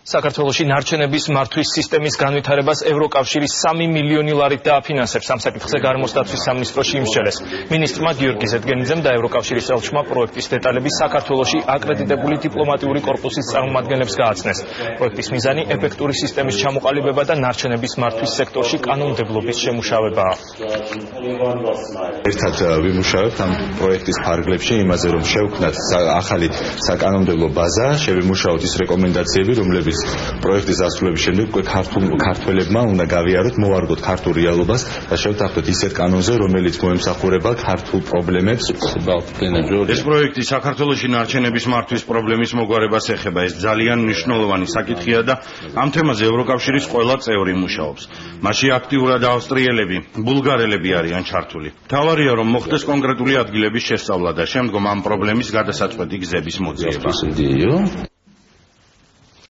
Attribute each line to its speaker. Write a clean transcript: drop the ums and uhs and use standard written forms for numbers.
Speaker 1: საქართველოში ნარჩენების მართვის სისტემის განვითარებას ევროკავშირის 3 მილიონი ლარით დააფინანსებს. ამ საკითხზე გარემოსდაცვის სამინისტროში იმსჯელეს. მინისტრმა გიორგი ზედგენიძემ და ევროკავშირის ელჩმა პროექტის დეტალები საქართველოში აკრედიტებული დიპლომატიური კორპუსის წარმომადგენლებს გააცნეს. პროექტის მიზანი ეფექტური სისტემის ჩამოყალიბება და ნარჩენების მართვის სექტორში კანონმდებლობის შემუშავებაა.
Speaker 2: ერთად ვიმუშავებთ ამ პროექტის ფარგლებში იმაზე, რომ შევქმნათ ახალი საკანონმდებლო ბაზა, შევიმუშაოთ ის რეკომენდაციები, რომლებიც პროექტის დასრულების შემდეგ ქართველებმა უნდა გავიაროთ, მოვარგოთ ქართულ რეალობას და შევთანხმდეთ ისეთ კანონზე, რომელიც მოემსახურება ქართულ პრობლემებს.
Speaker 3: ეს პროექტი საქართველოში ნარჩენების მართვის პრობლემის მოგვარებას ეხება. ეს ძალიან მნიშვნელოვანი საკითხია და ამ თემაზე ევროკავშირის ყველა წევრი მუშაობს. მასში აქტიურად ავსტრიელები, ბულგარელები არიან ჩართული. მთავარია, რომ მოხდეს კონკრეტული ადგილების შესწავლა და შემდგომ ამ პრობლემის გადასაწყვეტი გზების მოძიება.